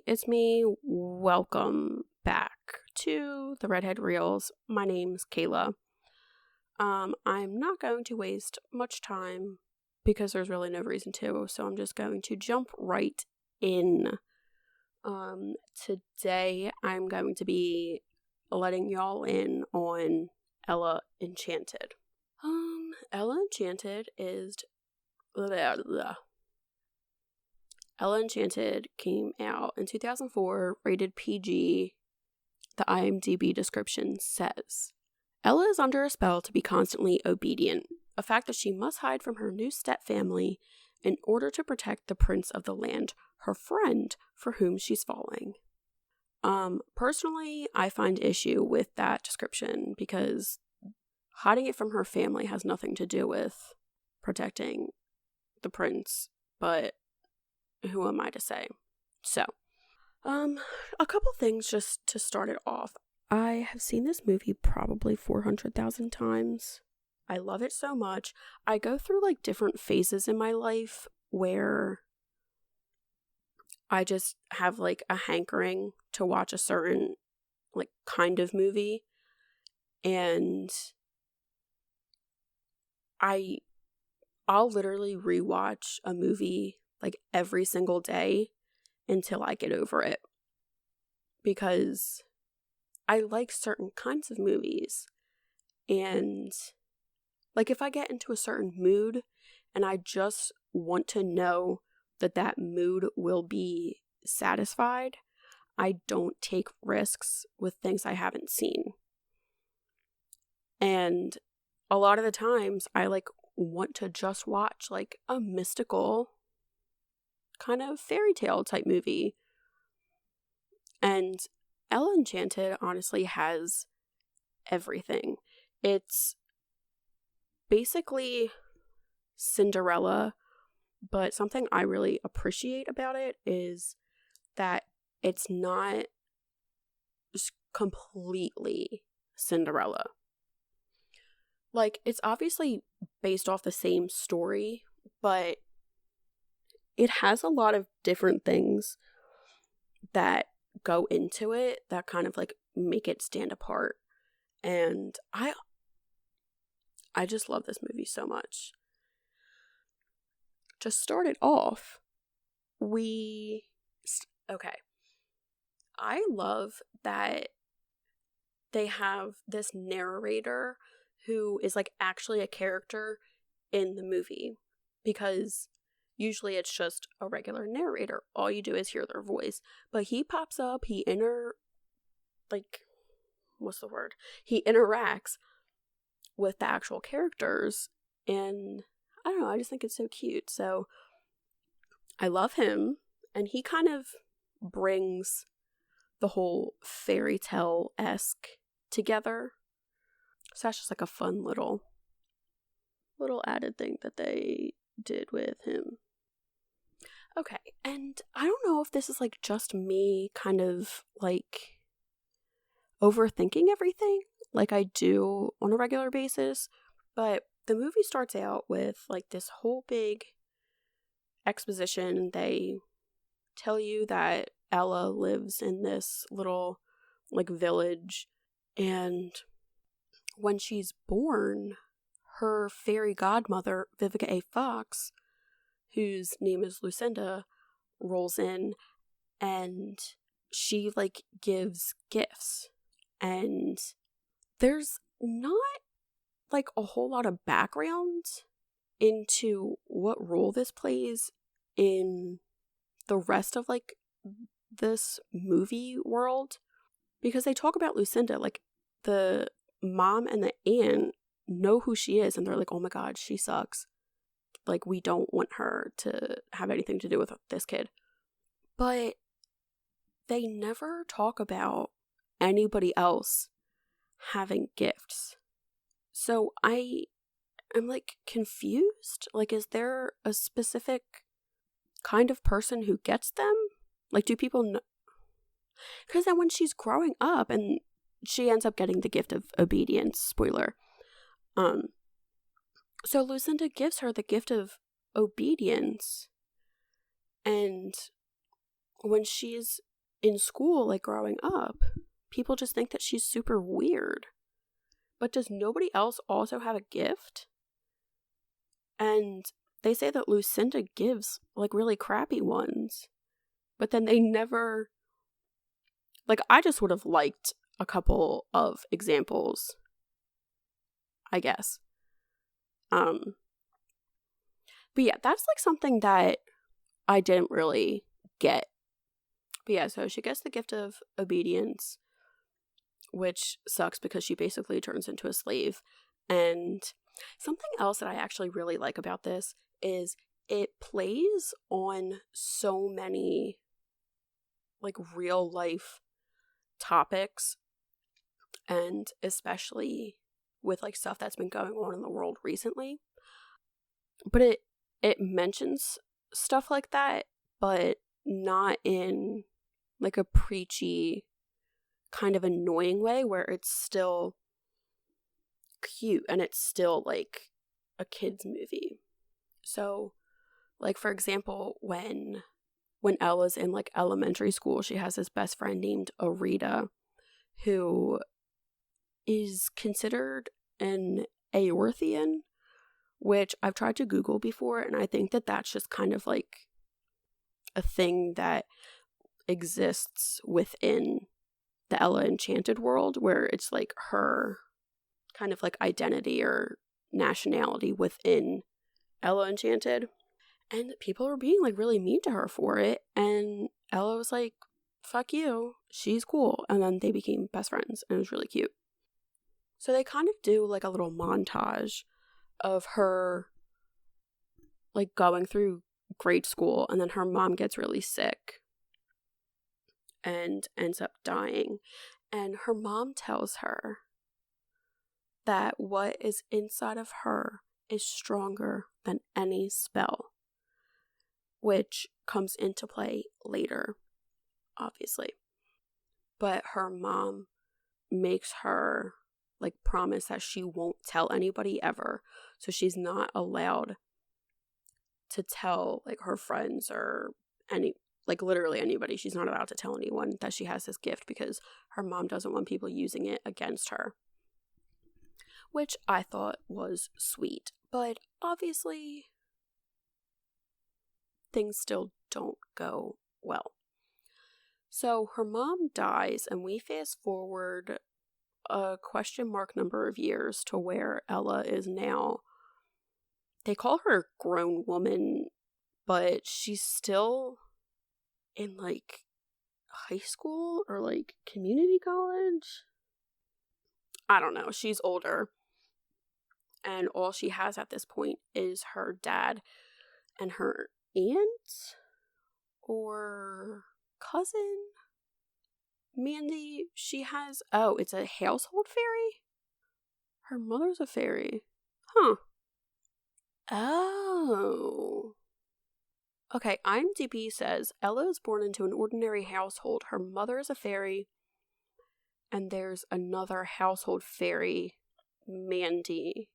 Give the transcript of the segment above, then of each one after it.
it's me. Welcome back to the Redhead Reels. My name's Kayla. I'm not going to waste much time because there's really no reason to, so I'm just going to jump right in. Today I'm going to be letting y'all in on Ella Enchanted. Ella Enchanted is... Ella Enchanted came out in 2004, rated PG. The IMDb description says, Ella is under a spell to be constantly obedient, a fact that she must hide from her new stepfamily in order to protect the prince of the land, her friend for whom she's falling. Personally, I find issue with that description because hiding it from her family has nothing to do with protecting the prince, but who am I to say? So, a couple things just to start it off. I have seen this movie probably 400,000 times. I love it so much. I go through like different phases in my life where I just have like a hankering to watch a certain like kind of movie, and I'll literally rewatch a movie like every single day until I get over it, because I like certain kinds of movies, and like if I get into a certain mood and I just want to know that that mood will be satisfied, I don't take risks with things I haven't seen. And a lot of the times I like want to just watch like a mystical kind of fairy tale type movie. And Ella Enchanted honestly has everything. It's basically Cinderella, but something I really appreciate about it is that it's not just completely Cinderella. Like, it's obviously based off the same story, but it has a lot of different things that go into it that kind of like make it stand apart. And I just love this movie so much. To start it off, I love that they have this narrator who is like actually a character in the movie, because usually it's just a regular narrator. All you do is hear their voice. But he pops up, he interacts with the actual characters, and I don't know, I just think it's so cute. So I love him, and he kind of brings the whole fairy tale-esque together. So that's just like a fun little added thing that they did with him. Okay, and I don't know if this is like just me kind of like overthinking everything like I do on a regular basis, but the movie starts out with like this whole big exposition. They tell you that Ella lives in this little like village, and when she's born, her fairy godmother, Vivica A. Fox, whose name is Lucinda, rolls in, and she like gives gifts. And there's not like a whole lot of background into what role this plays in the rest of like this movie world, because they talk about Lucinda, like the mom and the aunt know who she is, and they're like, oh my god, she sucks, like we don't want her to have anything to do with this kid. But they never talk about anybody else having gifts. So I'm like confused. Like, is there a specific kind of person who gets them? Like, do people know? Because then when she's growing up and she ends up getting the gift of obedience, spoiler. So Lucinda gives her the gift of obedience, and when she's in school, like growing up, people just think that she's super weird. But does nobody else also have a gift? And they say that Lucinda gives like really crappy ones, but then they never, like, I just would have liked a couple of examples, I guess. But yeah, that's like something that I didn't really get. But yeah, so she gets the gift of obedience, which sucks because she basically turns into a slave. And something else that I actually really like about this is it plays on so many like real life topics, and especially with like stuff that's been going on in the world recently. But it mentions stuff like that, but not in like a preachy kind of annoying way, where it's still cute and it's still like a kid's movie. So like, for example, when Ella's in like elementary school, she has this best friend named Arita, who is considered an Aorthian, which I've tried to Google before, and I think that that's just kind of like a thing that exists within the Ella Enchanted world, where it's like her kind of like identity or nationality within Ella Enchanted. And people were being like really mean to her for it, and Ella was like, fuck you, she's cool. And then they became best friends, and it was really cute. So they kind of do like a little montage of her like going through grade school, and then her mom gets really sick and ends up dying. And her mom tells her that what is inside of her is stronger than any spell, which comes into play later, obviously. But her mom makes her like promise that she won't tell anybody ever. So she's not allowed to tell like her friends or any, like literally anybody. She's not allowed to tell anyone that she has this gift because her mom doesn't want people using it against her, which I thought was sweet. But obviously things still don't go well. So her mom dies, and we fast forward a question mark number of years to where Ella is now. They call her a grown woman, but she's still in like high school or like community college. I don't know. She's older, and all she has at this point is her dad and her aunt or cousin. Mandy, she has, oh, it's a household fairy? Her mother's a fairy. Huh. Oh. Okay, IMDb says Ella is born into an ordinary household. Her mother is a fairy, and there's another household fairy, Mandy.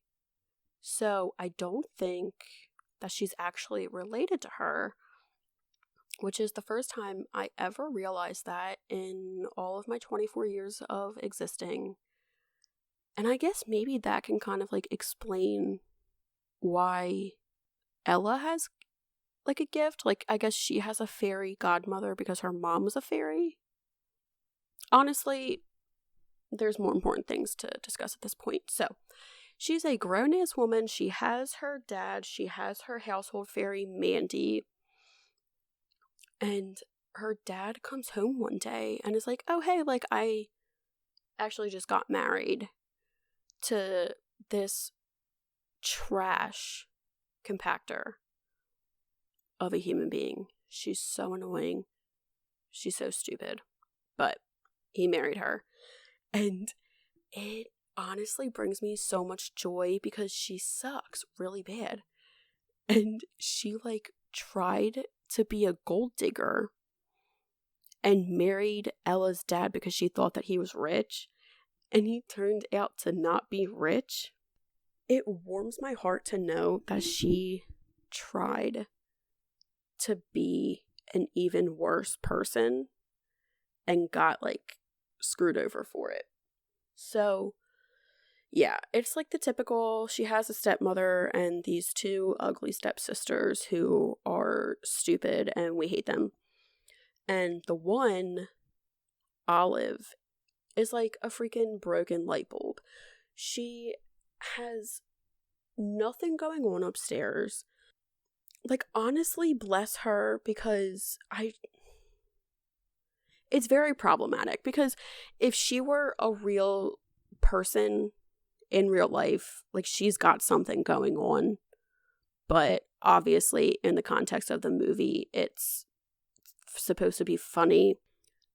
So I don't think that she's actually related to her, which is the first time I ever realized that in all of my 24 years of existing. And I guess maybe that can kind of like explain why Ella has like a gift. Like, I guess she has a fairy godmother because her mom was a fairy. Honestly, there's more important things to discuss at this point. So, she's a grown-ass woman. She has her dad. She has her household fairy, Mandy. And her dad comes home one day and is like, oh, hey, like, I actually just got married to this trash compactor of a human being. She's so annoying. She's so stupid. But he married her. And it honestly brings me so much joy because she sucks really bad. And she like tried to be a gold digger and married Ella's dad because she thought that he was rich, and he turned out to not be rich. It warms my heart to know that she tried to be an even worse person and got like screwed over for it. So yeah, it's like the typical, she has a stepmother and these two ugly stepsisters who are stupid and we hate them. And the one, Olive, is like a freaking broken light bulb. She has nothing going on upstairs. Like, honestly, bless her, because it's very problematic, because if she were a real person in real life, like, she's got something going on, but obviously in the context of the movie it's supposed to be funny,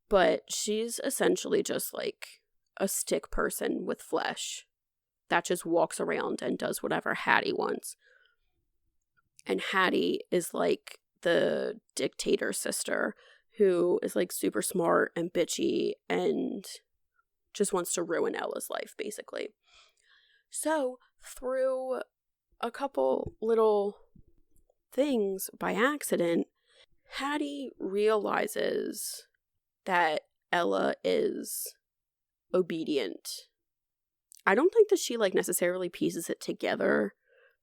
but she's essentially just like a stick person with flesh that just walks around and does whatever Hattie wants. And Hattie is like the dictator sister who is like super smart and bitchy and just wants to ruin Ella's life, basically. So through a couple little things by accident, Hattie realizes that Ella is obedient. I don't think that she like necessarily pieces it together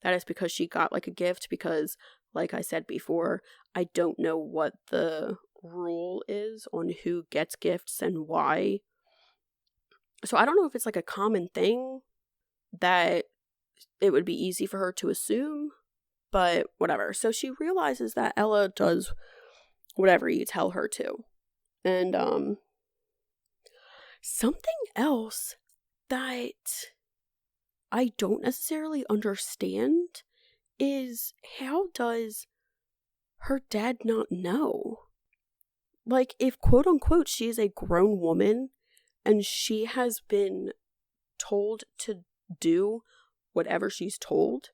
that it's because she got like a gift, because like I said before, I don't know what the rule is on who gets gifts and why. So I don't know if it's like a common thing that it would be easy for her to assume, but whatever. So she realizes that Ella does whatever you tell her to. And something else that I don't necessarily understand is, how does her dad not know? Like, if quote unquote she is a grown woman and she has been told to do whatever she's told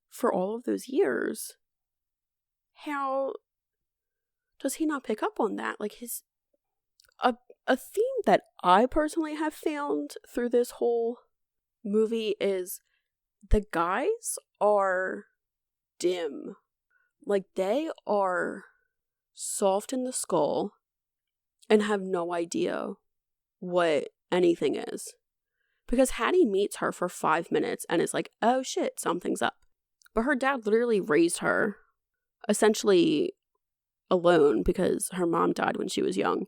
for all of those years, how does he not pick up on that? Like, a theme that I personally have found through this whole movie is the guys are dim. Like, they are soft in the skull and have no idea what anything is. Because Hattie meets her for 5 minutes and is like, oh shit, something's up. But her dad literally raised her essentially alone because her mom died when she was young.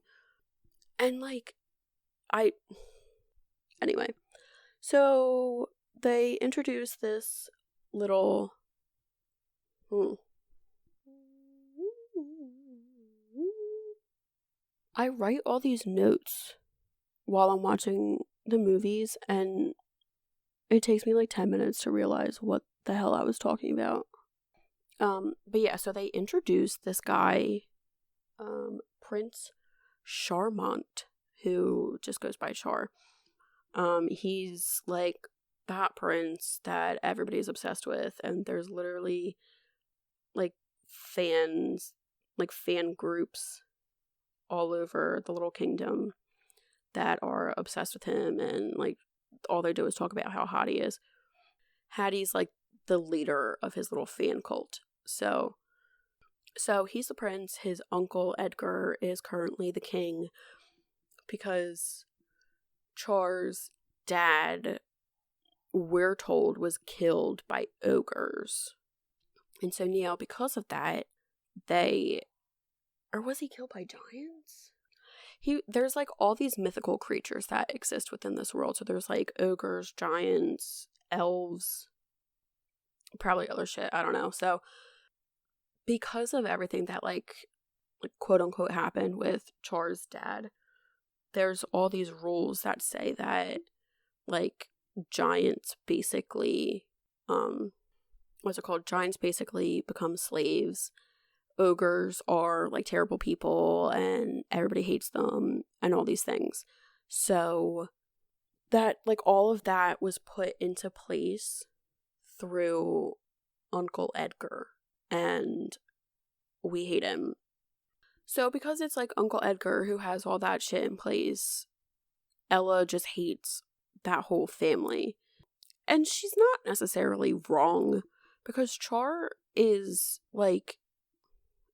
And like, anyway, so they introduce this little, I write all these notes while I'm watching the movies, and it takes me like 10 minutes to realize what the hell I was talking about. But yeah, so they introduced this guy, Prince Charmant, who just goes by Char. He's like that prince that everybody's obsessed with, and there's literally like fans, like fan groups all over the little kingdom that are obsessed with him, and like all they do is talk about how hot he is. Hattie's like the leader of his little fan cult. So he's the prince. His uncle Edgar is currently the king because Char's dad, we're told, was killed by ogres. And so now, because of that, or was he killed by giants? There's like all these mythical creatures that exist within this world. So there's like ogres, giants, elves, probably other shit, I don't know. So because of everything that like quote unquote happened with Char's dad, there's all these rules that say that like giants basically giants basically become slaves. Ogres are like terrible people and everybody hates them and all these things. So that like all of that was put into place through Uncle Edgar, and we hate him. So because it's like Uncle Edgar who has all that shit in place, Ella just hates that whole family. And she's not necessarily wrong, because Char is like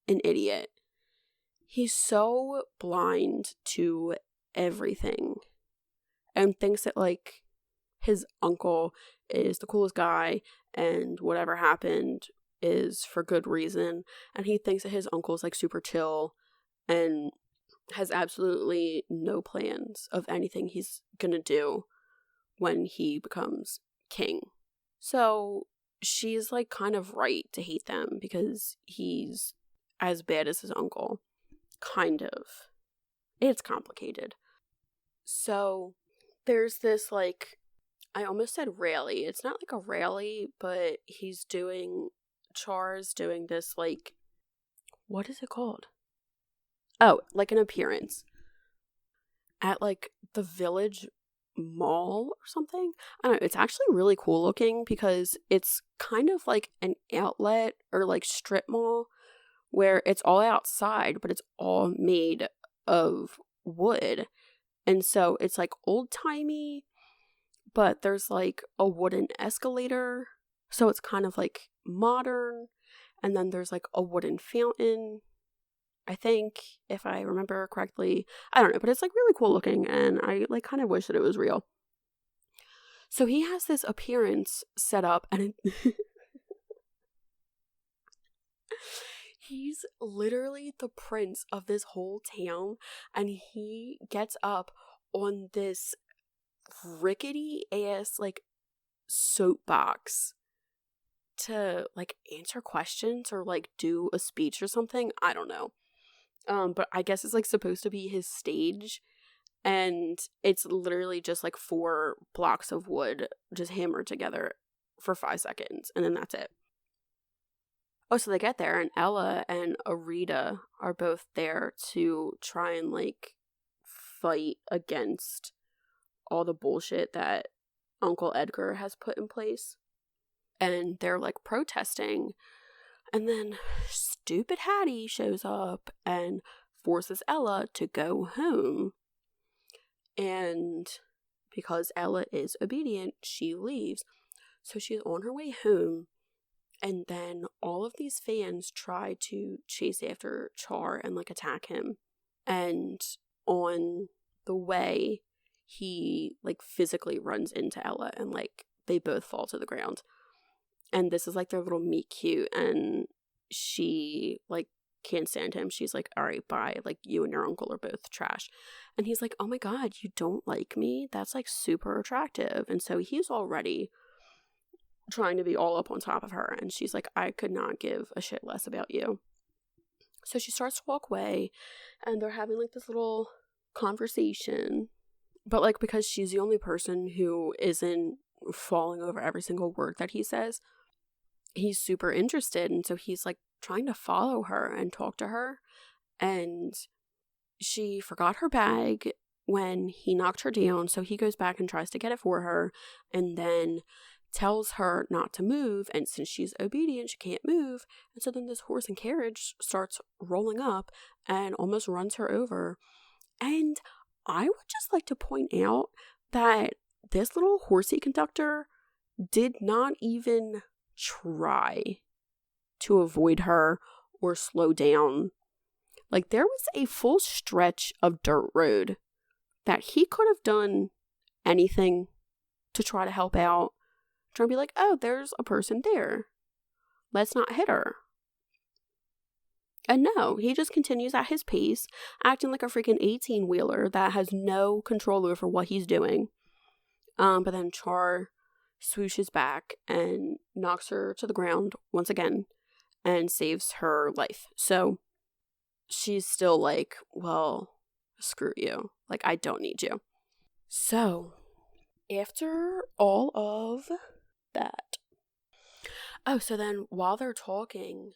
an idiot. He's so blind to everything and thinks that, like, his uncle is the coolest guy and whatever happened is for good reason. And he thinks that his uncle's, like, super chill and has absolutely no plans of anything he's gonna do when he becomes king. So she's, like, kind of right to hate them because he's as bad as his uncle. Kind of. It's complicated. So there's this, like, I almost said rally. It's not like a rally, but Char's doing this, like, what is it called? Oh, like an appearance at, like, the village mall or something. I don't know. It's actually really cool looking because it's kind of like an outlet or, like, strip mall where it's all outside, but it's all made of wood. And so it's, like, old-timey, but there's, like, a wooden escalator. So it's kind of, like, modern. And then there's, like, a wooden fountain, I think, if I remember correctly. I don't know, but it's, like, really cool looking, and I, like, kind of wish that it was real. So he has this appearance set up, and he's literally the prince of this whole town, and he gets up on this rickety ass, like, soapbox to, like, answer questions or, like, do a speech or something. I don't know. But I guess it's, like, supposed to be his stage, and it's literally just, like, 4 blocks of wood just hammered together for 5 seconds, and then that's it. Oh, so they get there, and Ella and Arita are both there to try and, like, fight against all the bullshit that Uncle Edgar has put in place. And they're, like, protesting. And then stupid Hattie shows up and forces Ella to go home. And because Ella is obedient, she leaves. So she's on her way home. And then all of these fans try to chase after Char and, like, attack him. And on the way, he, like, physically runs into Ella and, like, they both fall to the ground. And this is, like, their little meet cute, and she, like, can't stand him. She's like, all right, bye. Like, you and your uncle are both trash. And he's like, oh my god, you don't like me? That's, like, super attractive. And so he's already trying to be all up on top of her. And she's like, I could not give a shit less about you. So she starts to walk away, and they're having, like, this little conversation. But, like, because she's the only person who isn't falling over every single word that he says, he's super interested, and so he's, like, trying to follow her and talk to her. And she forgot her bag when he knocked her down, so he goes back and tries to get it for her, and then tells her not to move, and since she's obedient, she can't move. And so then this horse and carriage starts rolling up and almost runs her over. And I would just like to point out that this little horsey conductor did not even try to avoid her or slow down. Like, there was a full stretch of dirt road that he could have done anything to try to help out. Try and be like, oh, there's a person there. Let's not hit her. And no, he just continues at his pace, acting like a freaking 18-wheeler that has no control over what he's doing. But then Char swooshes back and knocks her to the ground once again and saves her life. So she's still like, well, screw you. Like, I don't need you. So after all of that. Oh, so then while they're talking,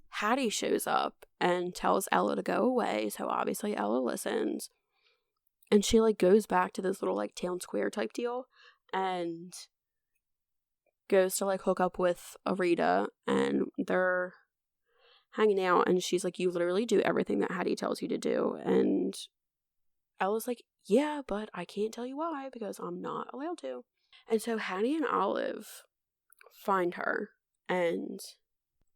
Hattie shows up and tells Ella to go away. So obviously Ella listens. And she, like, goes back to this little, like, town square type deal and goes to, like, hook up with Arita, and they're hanging out, and she's like, you literally do everything that Hattie tells you to do. And Ella's like, yeah, but I can't tell you why because I'm not allowed to. And so Hattie and Olive find her and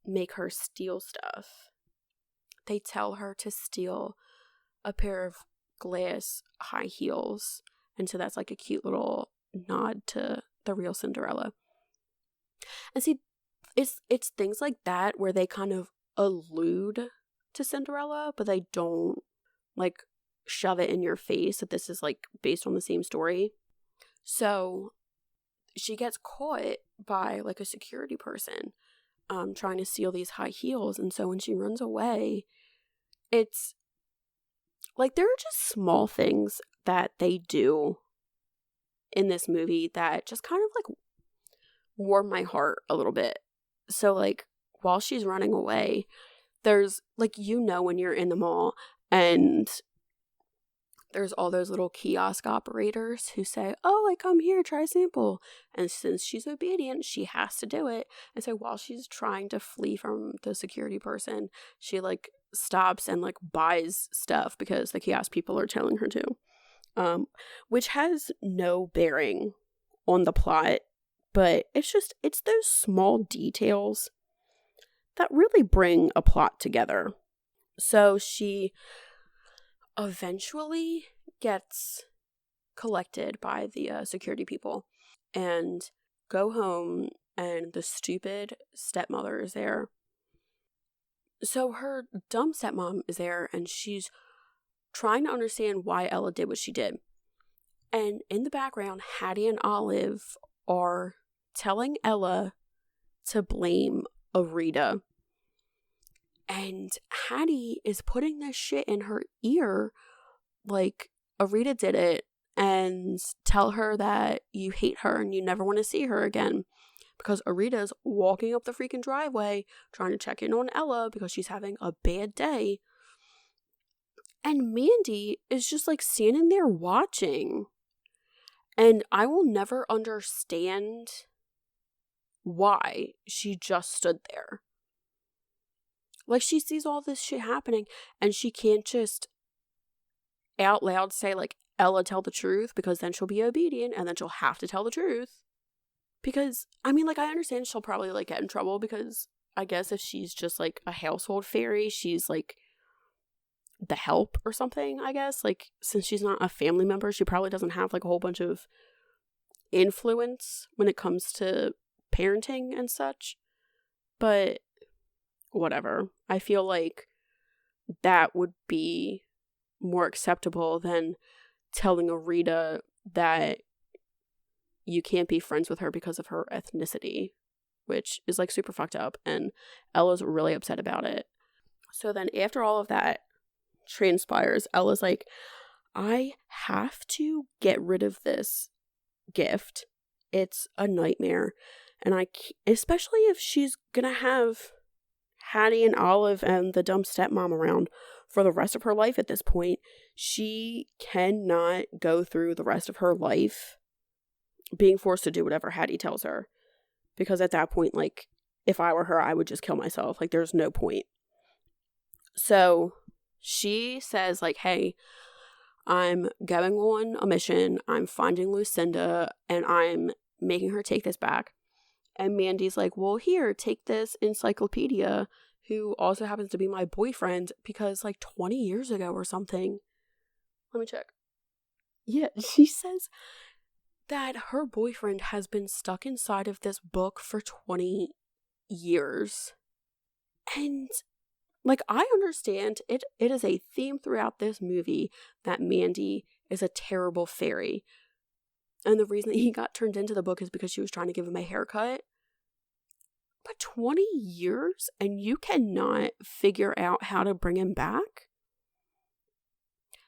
make her steal stuff they tell her to steal a pair of glass high heels. And so that's like a cute little nod to the real Cinderella. And see, it's things like that where they kind of allude to Cinderella, but they don't like shove it in your face that this is like based on the same story. So she gets caught by like a security person trying to steal these high heels. And so when she runs away, it's like there are just small things that they do in this movie that just kind of like warm my heart a little bit. So like while she's running away, there's like, when you're in the mall and there's all those little kiosk operators who say, oh, like, come here, try a sample. And since she's obedient, she has to do it. And so while she's trying to flee from the security person, she like stops and like buys stuff because the kiosk people are telling her to, which has no bearing on the plot. But it's those small details that really bring a plot together. So she eventually gets collected by the security people and go home, and the stupid stepmother is there. So her dumb stepmom is there, and she's trying to understand why Ella did what she did. And in the background, Hattie and Olive are telling Ella to blame Arita. And Hattie is putting this shit in her ear like Arita did it, and tell her that you hate her and you never want to see her again. Because Arita's walking up the freaking driveway trying to check in on Ella because she's having a bad day. And Mandy is just like standing there watching. And I will never understand why she just stood there. Like, she sees all this shit happening and she can't just out loud say, like, Ella, tell the truth, because then she'll be obedient and then she'll have to tell the truth. Because, I mean, like, I understand she'll probably, like, get in trouble because I guess if she's just, like, a household fairy, she's, like, the help or something, I guess. Like, since she's not a family member, she probably doesn't have, like, a whole bunch of influence when it comes to parenting and such. But whatever. I feel like that would be more acceptable than telling Arita that you can't be friends with her because of her ethnicity, which is like super fucked up, and Ella's really upset about it. So then after all of that transpires, Ella's like, I have to get rid of this gift. It's a nightmare, and especially if she's gonna have Hattie and Olive and the dumb stepmom around for the rest of her life at this point, she cannot go through the rest of her life being forced to do whatever Hattie tells her. Because at that point, like, if I were her, I would just kill myself. Like, there's no point. So she says, like, hey, I'm going on a mission. I'm finding Lucinda and I'm making her take this back. And Mandy's like, well, here, take this encyclopedia, who also happens to be my boyfriend, because like 20 years ago or something. Let me check. Yeah, she says that her boyfriend has been stuck inside of this book for 20 years. And like, I understand it is a theme throughout this movie that Mandy is a terrible fairy. And the reason that he got turned into the book is because she was trying to give him a haircut. But 20 years and you cannot figure out how to bring him back?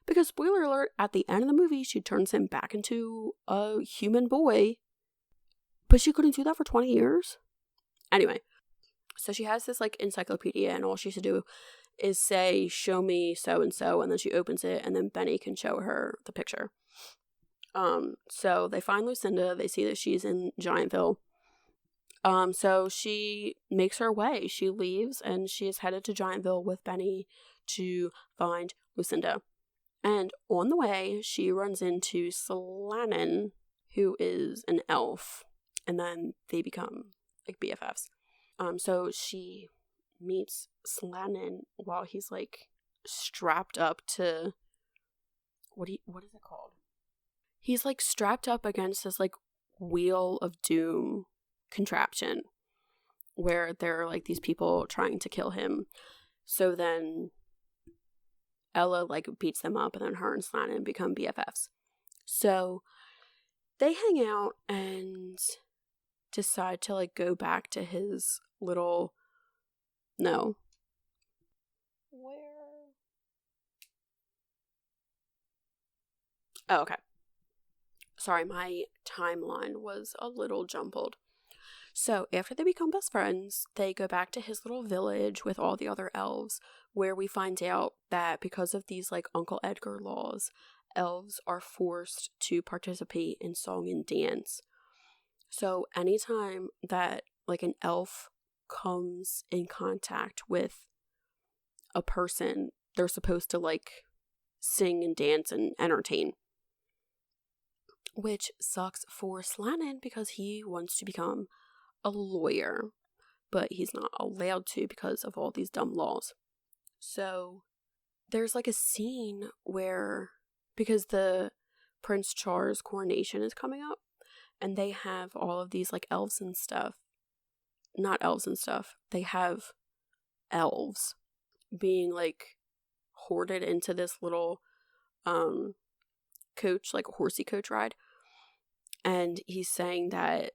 Because, spoiler alert, at the end of the movie, she turns him back into a human boy. But she couldn't do that for 20 years? Anyway, so she has this, like, encyclopedia, and all she has to do is say, show me so-and-so, and then she opens it, and then Benny can show her the picture. So they find Lucinda, they see that she's in Giantville. So she makes her way. She leaves, and she is headed to Giantville with Benny to find Lucinda. And on the way, she runs into Slannon, who is an elf, and then they become, like, BFFs. So she meets Slanin while he's like strapped up to what is it called? He's like strapped up against this like wheel of doom contraption where there are like these people trying to kill him. So then Ella like beats them up, and then her and Slanin become BFFs. So they hang out and decide to like go back to his little where oh, okay, sorry, my timeline was a little jumbled. So after they become best friends, they go back to his little village with all the other elves, where we find out that because of these like Uncle Edgar laws, elves are forced to participate in song and dance. So anytime that like an elf comes in contact with a person, they're supposed to like sing and dance and entertain. Which sucks for Slanin because he wants to become a lawyer, but he's not allowed to because of all these dumb laws. So there's like a scene where, because the Prince Char's coronation is coming up, and they have all of these like elves and stuff. Not elves and stuff. They have elves being like hoarded into this little coach, like a horsey coach ride. And he's saying that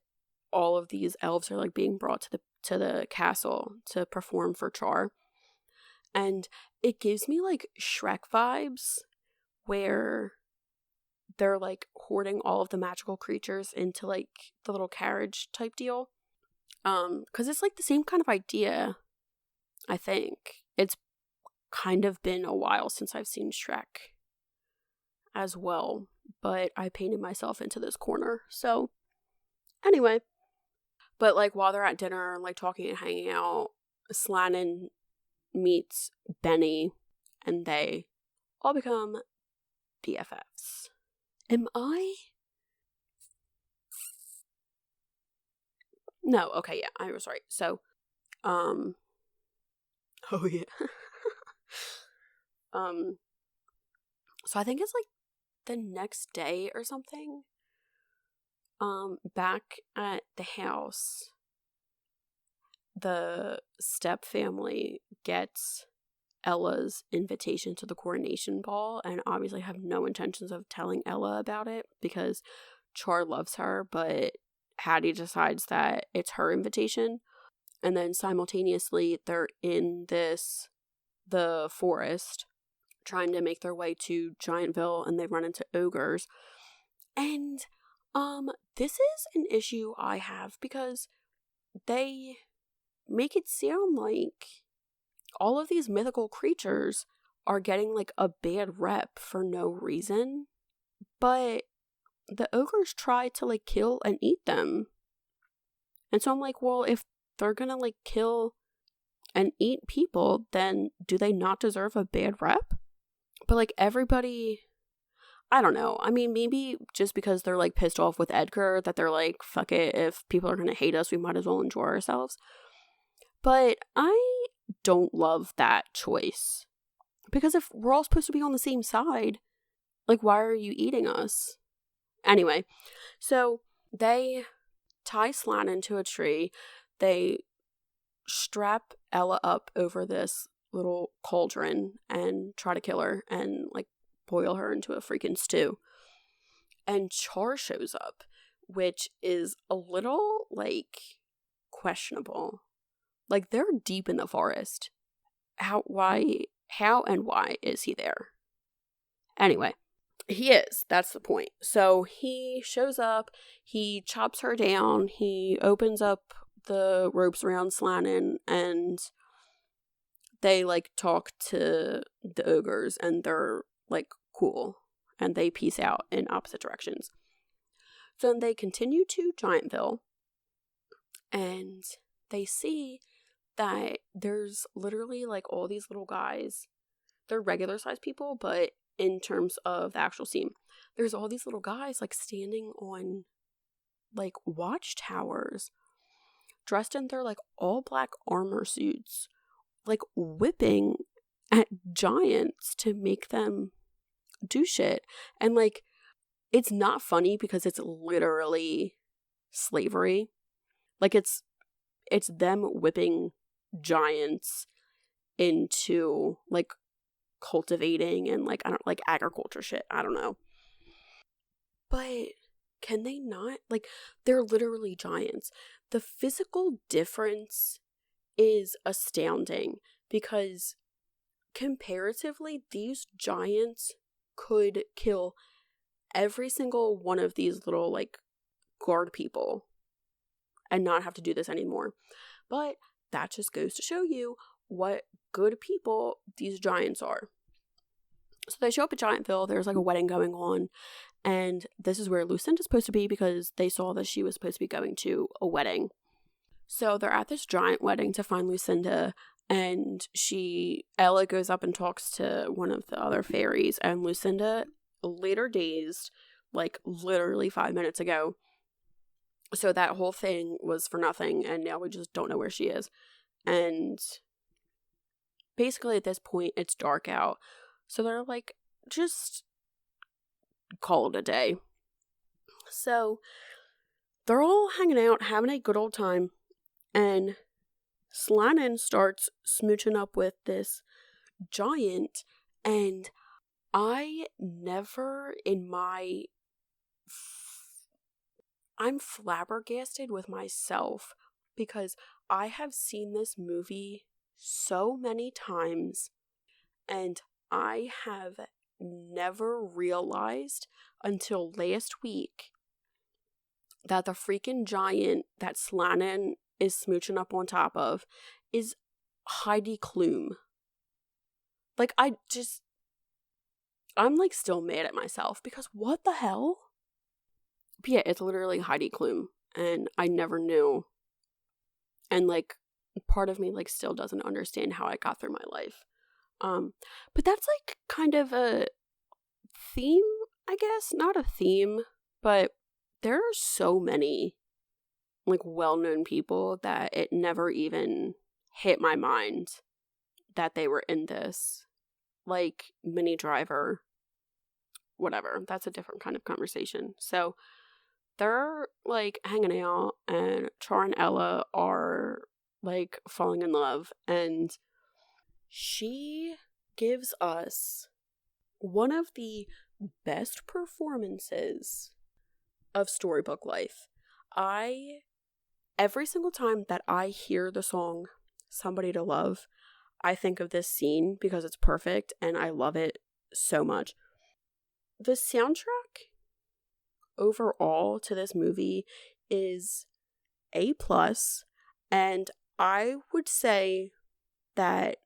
all of these elves are like being brought to the castle to perform for Char. And it gives me like Shrek vibes, where they're like hoarding all of the magical creatures into like the little carriage type deal. Because it's like the same kind of idea, I think. It's kind of been a while since I've seen Shrek as well, but I painted myself into this corner. So anyway, but like while they're at dinner and like talking and hanging out, Slanin meets Benny, and they all become BFFs. Am I? No, okay, yeah, I was right. So, oh yeah. So I think it's like the next day or something. Back at the house, the step family gets Ella's invitation to the coronation ball, and obviously have no intentions of telling Ella about it because Char loves her, but Hattie decides that it's her invitation. And then simultaneously they're in the forest trying to make their way to Giantville, and they run into ogres. And this is an issue I have because they make it sound like all of these mythical creatures are getting like a bad rep for no reason, but the ogres try to like kill and eat them. And so I'm like, well, if they're gonna like kill and eat people, then do they not deserve a bad rep? But like everybody, I don't know. I mean, maybe just because they're like pissed off with Edgar that they're like, fuck it, if people are gonna hate us, we might as well enjoy ourselves. But I don't love that choice. Because if we're all supposed to be on the same side, like, why are you eating us? Anyway, so they tie Slanin to a tree. They strap Ella up over this little cauldron and try to kill her and, like, boil her into a freaking stew. And Char shows up, which is a little, like, questionable. Like, they're deep in the forest. How and why is he there? Anyway, he is. That's the point. So he shows up, he chops her down, he opens up the ropes around Slanin, and they, like, talk to the ogres, and they're, like, cool. And they peace out in opposite directions. So then they continue to Giantville, and they see that there's literally, like, all these little guys. They're regular sized people, but in terms of the actual scene, there's all these little guys, like, standing on, like, watchtowers, dressed in their, like, all black armor suits like whipping at giants to make them do shit. And like, it's not funny because it's literally slavery. Like, it's them whipping giants into like cultivating and like, I don't like agriculture shit. I don't know. But can they not? Like, they're literally giants. The physical difference is astounding because comparatively, these giants could kill every single one of these little like guard people and not have to do this anymore. But that just goes to show you what good people these giants are. So they show up at Giantville. There's like a wedding going on, and this is where Lucinda's supposed to be because they saw that she was supposed to be going to a wedding. So they're at this giant wedding to find Lucinda, and Ella goes up and talks to one of the other fairies, and Lucinda, later dazed, like literally 5 minutes ago. So that whole thing was for nothing, and now we just don't know where she is. And basically at this point, it's dark out. So they're like, just call it a day. So they're all hanging out, having a good old time, and Slannon starts smooching up with this giant, and I never I'm flabbergasted with myself because I have seen this movie so many times, and I have never realized until last week that the freaking giant that Slannon is smooching up on top of is Heidi Klum. Like, I'm like still mad at myself because what the hell? But yeah, it's literally Heidi Klum, and I never knew. And like, part of me like still doesn't understand how I got through my life. But that's like kind of a theme, I guess. Not a theme, but there are so many like well-known people that it never even hit my mind that they were in this. Like Minnie Driver, whatever. That's a different kind of conversation. So they're like hanging out, and Char and Ella are like falling in love, and she gives us one of the best performances of storybook life. Every single time that I hear the song Somebody to Love, I think of this scene because it's perfect and I love it so much. The soundtrack overall to this movie is A+, and I would say that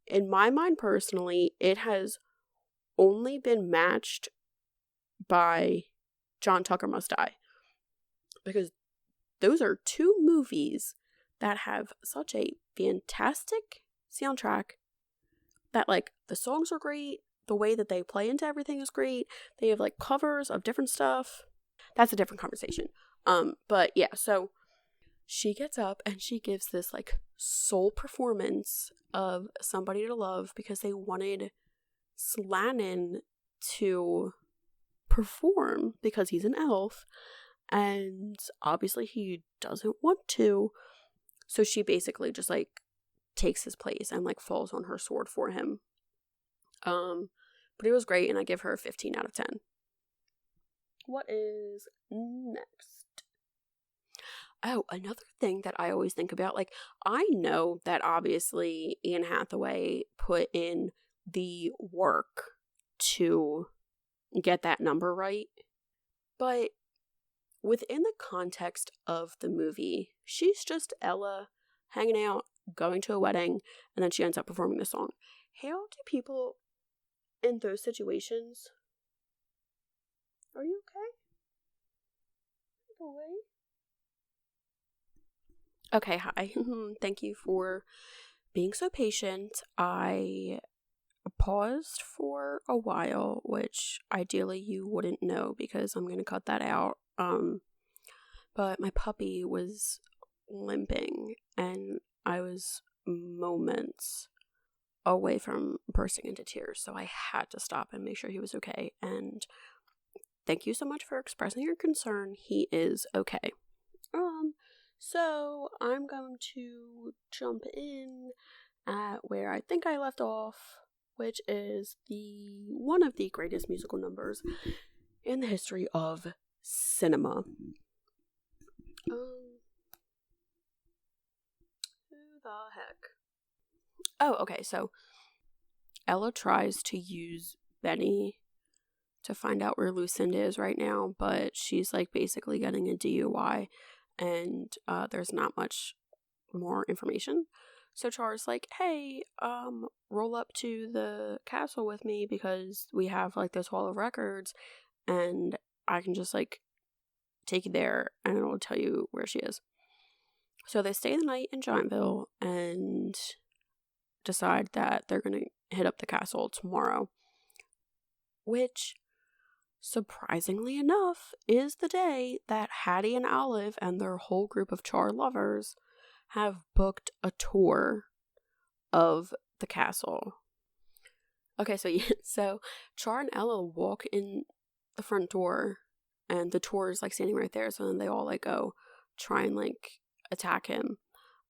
in my mind personally, it has only been matched by John Tucker Must Die, because those are two movies that have such a fantastic soundtrack that like the songs are great, the way that they play into everything is great. They have like covers of different stuff. That's a different conversation. But yeah, so she gets up and she gives this like soul performance of Somebody to Love because they wanted Slannon to perform because he's an elf, and obviously he doesn't want to. So she basically just like takes his place and like falls on her sword for him. But it was great, and I give her a 15 out of 10. What is next? Oh, another thing that I always think about, like, I know that obviously Anne Hathaway put in the work to get that number right, but within the context of the movie, she's just Ella hanging out, going to a wedding, and then she ends up performing the song. How do people in those situations? Are you okay? Okay, hi. Thank you for being so patient. I paused for a while, which ideally you wouldn't know because I'm going to cut that out. But my puppy was limping, and I was moments away from bursting into tears, so I had to stop and make sure he was okay. And thank you so much for expressing your concern. He is okay. So I'm going to jump in at where I think I left off, which is one of the greatest musical numbers in the history of cinema. Who the heck? Oh, okay, so Ella tries to use Benny to find out where Lucinda is right now, but she's like basically getting a DUI, and there's not much more information. So Char's like, hey, roll up to the castle with me because we have like this hall of records, and I can just like take you there and it'll tell you where she is. So they stay the night in Giantville and decide that they're going to hit up the castle tomorrow, which, surprisingly enough, is the day that Hattie and Olive and their whole group of Char lovers have booked a tour of the castle. Okay, so Char and Ella walk in the front door, and the tour is like standing right there, so then they all like go try and like attack him,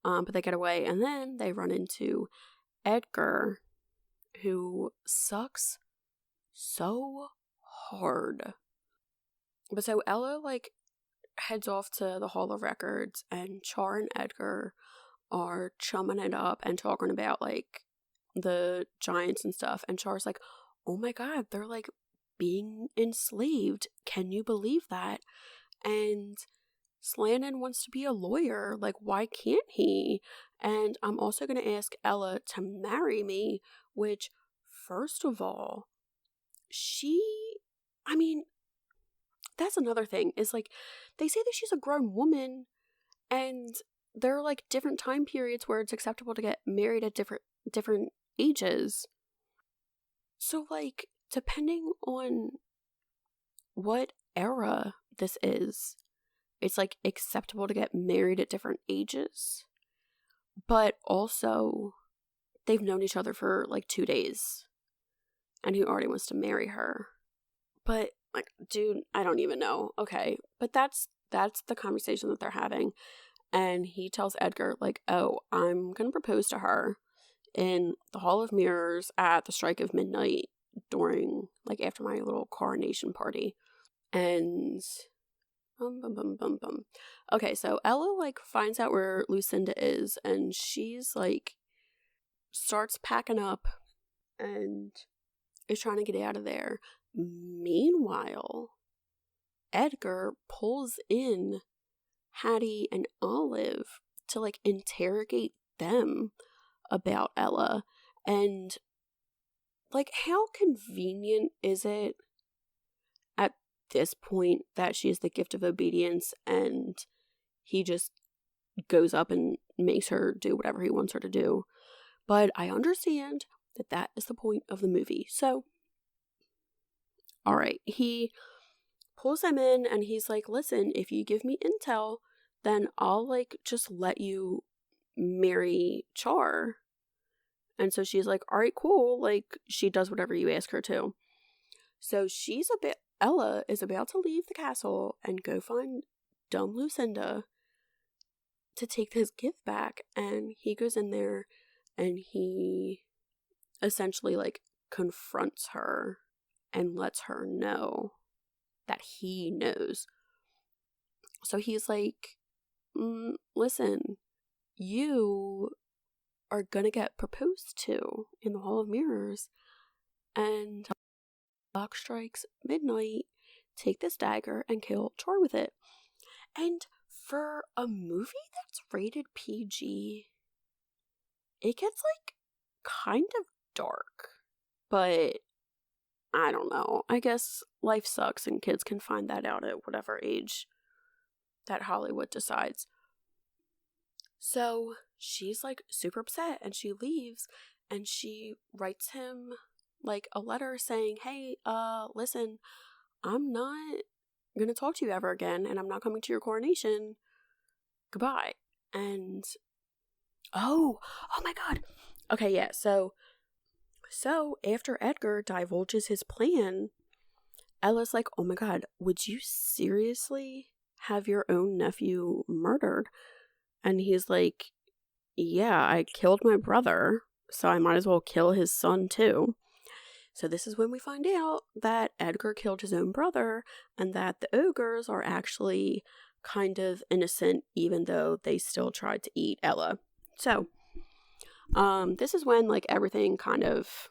but they get away, and then they run into Edgar, who sucks so hard. But so Ella like heads off to the Hall of Records, and Char and Edgar are chumming it up and talking about like the giants and stuff, and Char's like, oh my god, they're like being enslaved, can you believe that? And Slannon wants to be a lawyer, like why can't he? And I'm also going to ask Ella to marry me, which, first of all, that's another thing, is like they say that she's a grown woman, and there are like different time periods where it's acceptable to get married at different ages. So like depending on what era this is, it's like acceptable to get married at different ages. But also they've known each other for like 2 days and he already wants to marry her. But like, dude, I don't even know. Okay, but that's the conversation that they're having. And he tells Edgar, like, oh, I'm gonna propose to her in the Hall of Mirrors at the strike of midnight during, like, after my little coronation party. And okay, so Ella like finds out where Lucinda is, and she's like starts packing up and is trying to get out of there. Meanwhile, Edgar pulls in Hattie and Olive to like interrogate them about Ella. And like, how convenient is it at this point that she is the gift of obedience and he just goes up and makes her do whatever he wants her to do? But I understand that is the point of the movie. So, alright, he pulls them in and he's like, listen, if you give me intel, then I'll like just let you marry Char. And so she's like, alright, cool. Like, she does whatever you ask her to. So Ella is about to leave the castle and go find dumb Lucinda to take this gift back. And he goes in there and he essentially like confronts her and lets her know that he knows. So he's like, listen, you are gonna get proposed to in the Hall of Mirrors, and clock strikes midnight, take this dagger and kill Char with it. And for a movie that's rated PG, it gets like kind of dark, but I don't know. I guess life sucks and kids can find that out at whatever age that Hollywood decides. So she's like super upset and she leaves and she writes him like a letter saying, hey, listen, I'm not gonna talk to you ever again and I'm not coming to your coronation. Goodbye. And Oh my god. Okay, yeah, so after Edgar divulges his plan, Ella's like, oh my god, would you seriously have your own nephew murdered? And he's like, yeah, I killed my brother, so I might as well kill his son too. So this is when we find out that Edgar killed his own brother and that the ogres are actually kind of innocent even though they still tried to eat Ella. So, this is when like everything kind of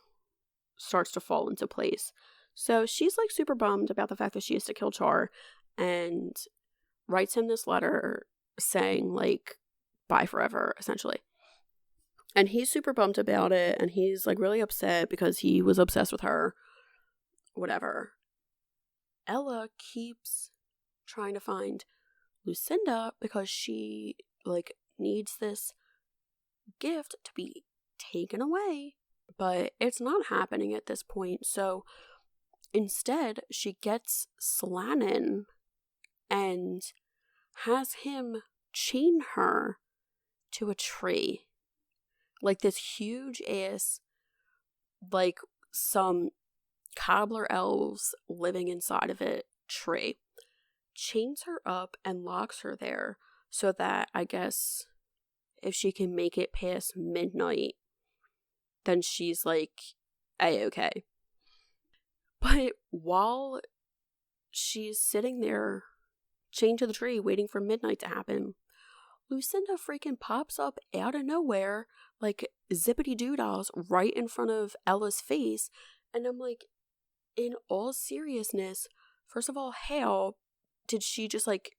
starts to fall into place. So she's like super bummed about the fact that she has to kill Char and writes him this letter saying like bye forever, essentially. And he's super bummed about it, and he's like really upset because he was obsessed with her. Whatever. Ella keeps trying to find Lucinda because she like needs this gift to be taken away, but it's not happening at this point. So instead, she gets Slannon and has him chain her to a tree. Like this huge ass, like some cobbler elves living inside of it tree. Chains her up and locks her there so that I guess if she can make it past midnight, then she's like A-okay. But while she's sitting there chained to the tree waiting for midnight to happen, Lucinda freaking pops up out of nowhere like zippity doodahs right in front of Ella's face. And I'm like, in all seriousness, first of all, how did she just like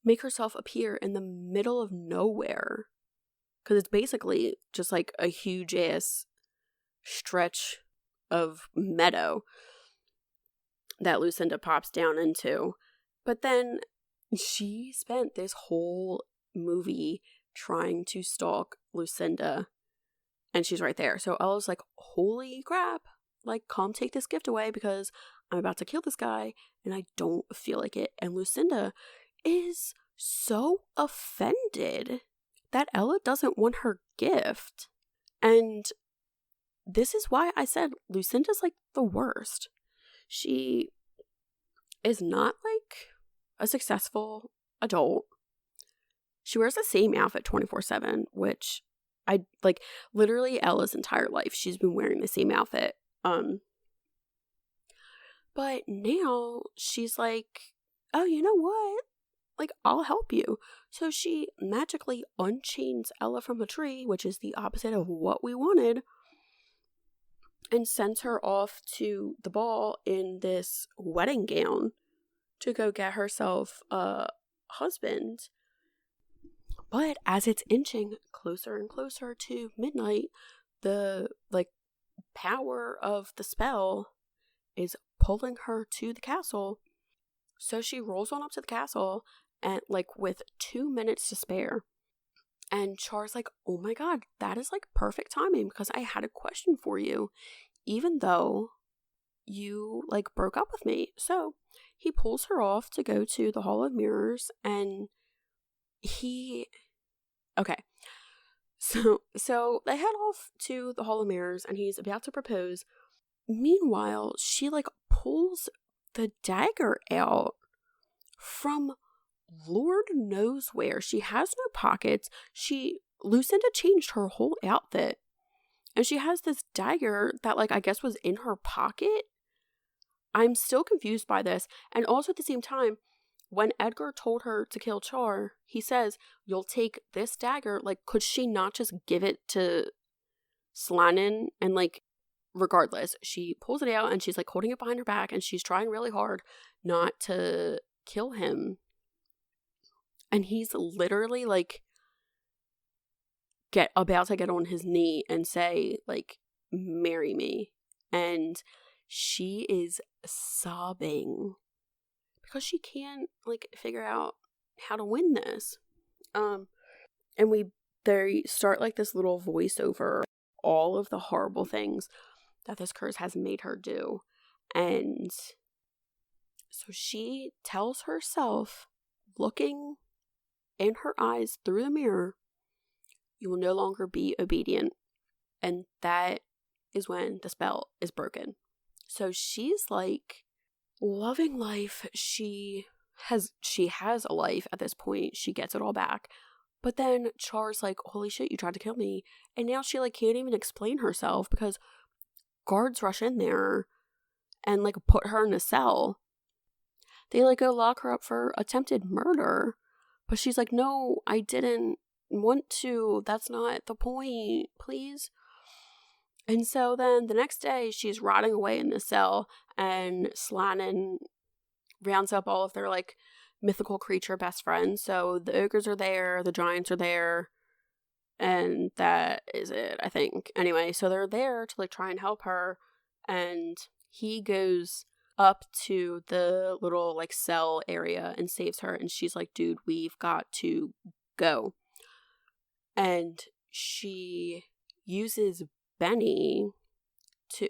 make herself appear in the middle of nowhere? Because it's basically just like a huge ass stretch of meadow that Lucinda pops down into. But then she spent this whole movie trying to stalk Lucinda, and she's right there. So Ella's like, holy crap, like, come take this gift away because I'm about to kill this guy and I don't feel like it. And Lucinda is so offended that Ella doesn't want her gift. And this is why I said Lucinda's like the worst. She is not like a successful adult. She wears the same outfit 24/7, which I like literally Ella's entire life. She's been wearing the same outfit. But now she's like, oh, you know what? Like, I'll help you. So she magically unchains Ella from a tree, which is the opposite of what we wanted, and sends her off to the ball in this wedding gown to go get herself a husband. But as it's inching closer and closer to midnight, the like power of the spell is pulling her to the castle. So she rolls on up to the castle and like with 2 minutes to spare. And Char's like, oh my god, that is like perfect timing because I had a question for you, even though you like broke up with me. So he pulls her off to go to the Hall of Mirrors, and okay. So they head off to the Hall of Mirrors and he's about to propose. Meanwhile, she like pulls the dagger out from Lord knows where. She has no pockets. Lucinda changed her whole outfit. And she has this dagger that like I guess was in her pocket. I'm still confused by this. And also at the same time, when Edgar told her to kill Char, he says, you'll take this dagger. Like, could she not just give it to Slannon? And like, regardless, she pulls it out and she's like holding it behind her back and she's trying really hard not to kill him. And he's literally like about to get on his knee and say like, marry me. And she is sobbing because she can't like figure out how to win this. And they start like this little voiceover, all of the horrible things that this curse has made her do. And so she tells herself, looking in her eyes through the mirror, You will no longer be obedient. And that is when the spell is broken. So she's like loving life. She has a life at this point. She gets it all back. But then Char's like, holy shit, you tried to kill me. And now she like can't even explain herself because guards rush in there and like put her in a cell. They like go lock her up for attempted murder. But she's like, no, I didn't want to. That's not the point, please. And so then the next day she's rotting away in the cell, and Slannon rounds up all of their like mythical creature best friends. So the ogres are there, the giants are there, and that is it, I think. Anyway, so they're there to like try and help her, and he goes up to the little like cell area and saves her, and she's like, dude, we've got to go. And she uses Benny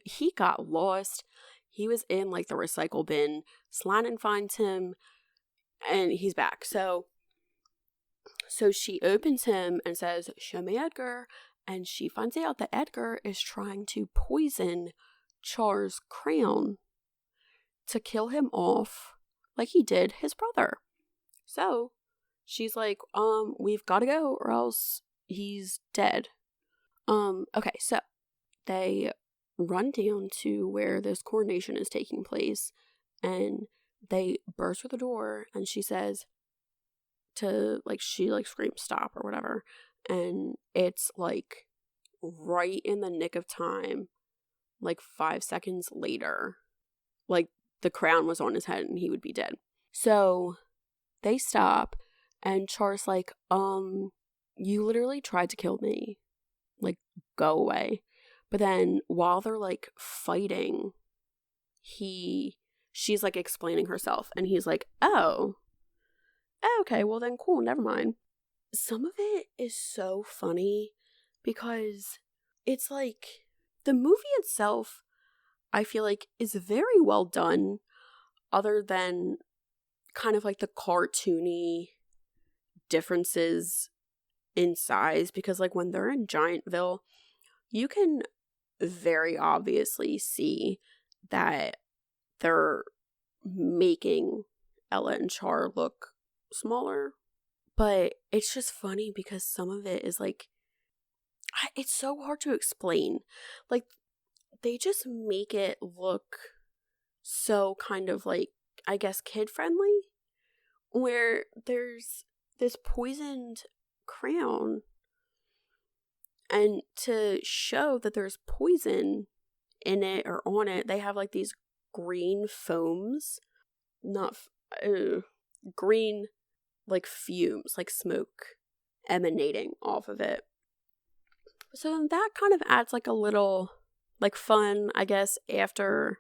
he got lost. He was in like the recycle bin. Slannon finds him and he's back. So she opens him and says, show me Edgar. And she finds out that Edgar is trying to poison Char's crown to kill him off like he did his brother. So she's like, we've got to go or else he's dead. Okay, so they run down to where this coronation is taking place, and they burst through the door, and she says she screams stop or whatever, and it's like right in the nick of time, like 5 seconds later, like the crown was on his head and he would be dead. So they stop, and Char's like, you literally tried to kill me. Like, go away. But then while they're like fighting, she's like explaining herself, and he's like, oh, okay, well then cool, never mind. Some of it is so funny because it's like the movie itself, I feel like, is very well done, other than kind of like the cartoony differences in size, because like when they're in Giantville, you can very obviously see that they're making Ella and Char look smaller. But it's just funny because some of it is like, it's so hard to explain. Like, they just make it look so kind of like, I guess, kid friendly, where there's this poisoned crown, and to show that there's poison in it or on it, they have like these green foams, green like fumes, like smoke emanating off of it. So then that kind of adds like a little like fun, I guess, after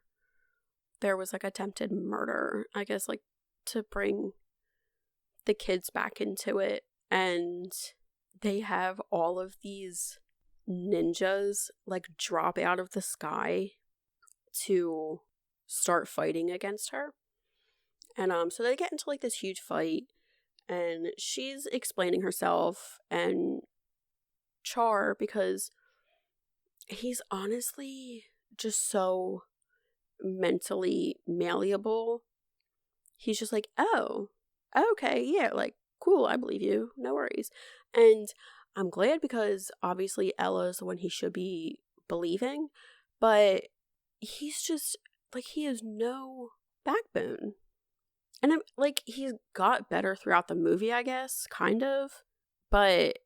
there was like attempted murder, I guess, like to bring the kids back into it. And they have all of these ninjas like drop out of the sky to start fighting against her. And so they get into like this huge fight, and she's explaining herself, and Char, because he's honestly just so mentally malleable, he's just like, oh, okay, yeah, like, cool, I believe you, no worries. And I'm glad, because obviously Ella's the one he should be believing, but he's just like, he has no backbone. And I'm like, he's got better throughout the movie, I guess, kind of, but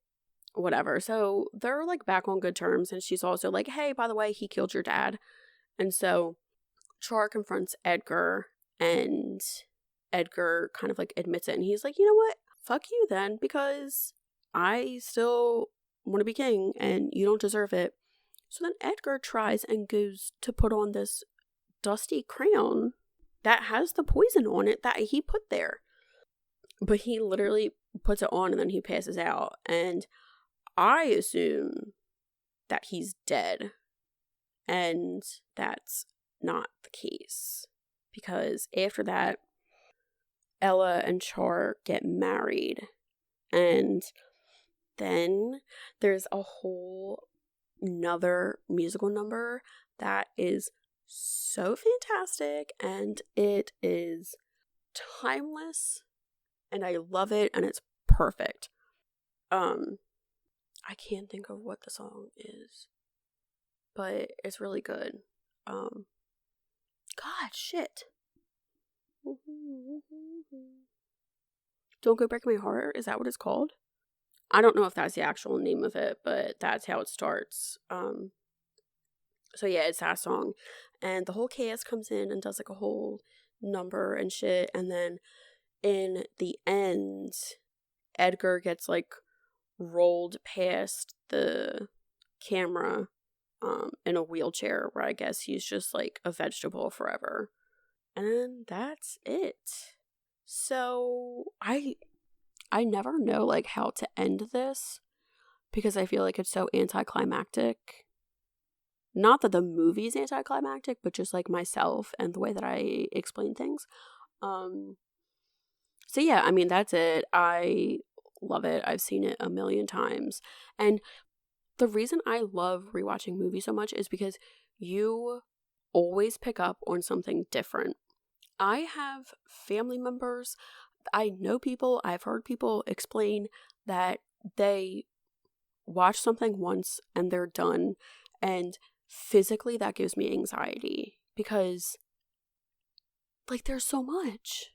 whatever. So they're like back on good terms, and she's also like, hey, by the way, he killed your dad. And so Char confronts Edgar, and Edgar kind of like admits it, and he's like, you know what, fuck you then, because I still want to be king and you don't deserve it. So then Edgar tries and goes to put on this dusty crown that has the poison on it that he put there, but he literally puts it on and then he passes out, and I assume that he's dead, and that's not the case, because after that, Ella and Char get married, and then there's a whole another musical number that is so fantastic, and it is timeless, and I love it, and it's perfect. I can't think of what the song is, but it's really good. God, shit. Don't Go Break My Heart, is that what it's called? I don't know if that's the actual name of it, but that's how it starts. So yeah, it's that song. And the whole cast comes in and does like a whole number and shit. And then in the end, Edgar gets like rolled past the camera in a wheelchair, where I guess he's just like a vegetable forever. And that's it. So I never know like how to end this, because I feel like it's so anticlimactic. Not that the movie's anticlimactic, but just like myself and the way that I explain things. So yeah, I mean, that's it. I love it. I've seen it a million times. And the reason I love rewatching movies so much is because you always pick up on something different. I have family members, I know people, I've heard people explain that they watch something once and they're done, and physically that gives me anxiety, because like there's so much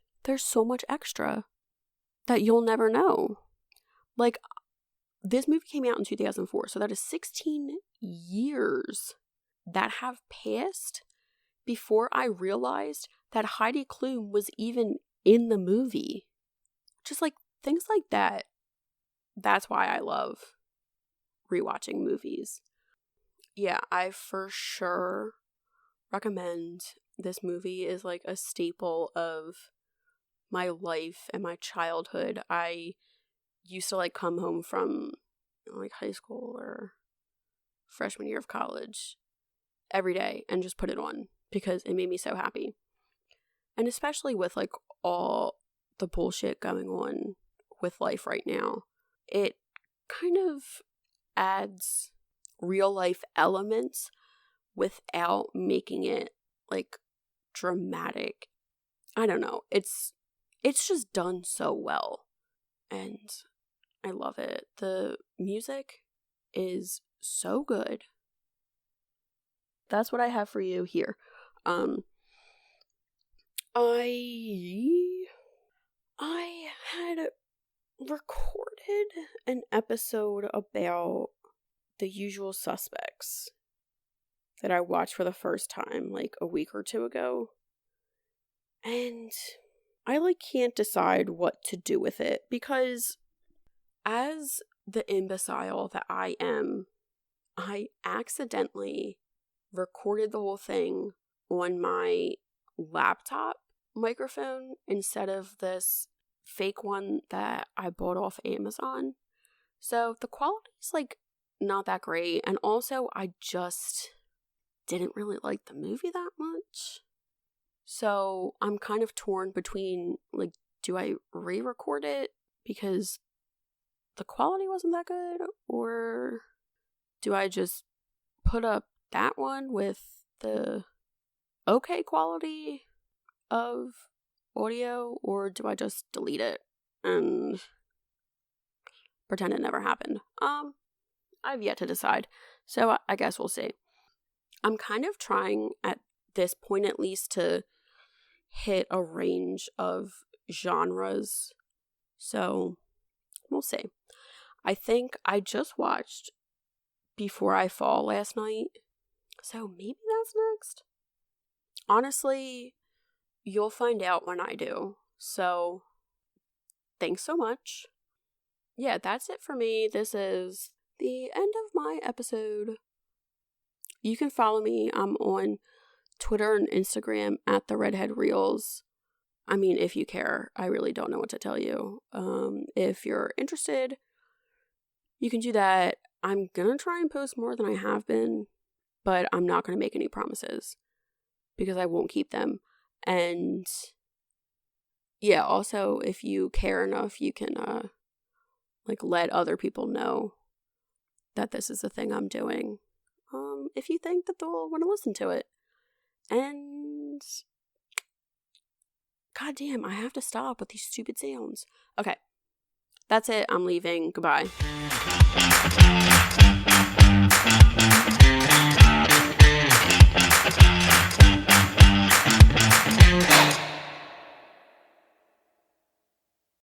extra that you'll never know. Like, this movie came out in 2004, so that is 16 years that have passed before I realized that Heidi Klum was even in the movie. Just like things like that. That's why I love rewatching movies. Yeah, I for sure recommend this movie. Is like a staple of my life and my childhood. I used to like come home from like high school or freshman year of college every day and just put it on because it made me so happy. And especially with like all the bullshit going on with life right now, it kind of adds real life elements without making it like dramatic. I don't know. It's just done so well, and I love it. The music is so good. That's what I have for you here. I had recorded an episode about The Usual Suspects that I watched for the first time like a week or two ago. And I like can't decide what to do with it, because as the imbecile that I am, I accidentally recorded the whole thing on my laptop microphone instead of this fake one that I bought off Amazon. So the quality's like not that great, and also I just didn't really like the movie that much. So I'm kind of torn between like, do I re-record it because the quality wasn't that good, or do I just put up that one with the okay quality of audio, or do I just delete it and pretend it never happened? I've yet to decide, so I guess we'll see. I'm kind of trying at this point at least to hit a range of genres, so we'll see. I think I just watched Before I Fall last night, so maybe that's next. Honestly, you'll find out when I do. So, thanks so much. Yeah, that's it for me. This is the end of my episode. You can follow me. I'm on Twitter and Instagram at the Redhead Reels. I mean, if you care, I really don't know what to tell you. If you're interested, you can do that. I'm gonna try and post more than I have been, but I'm not gonna make any promises because I won't keep them. And yeah, also, if you care enough, you can like let other people know that this is the thing I'm doing. If you think that they'll want to listen to it. And God damn, I have to stop with these stupid sounds. Okay. That's it. I'm leaving. Goodbye.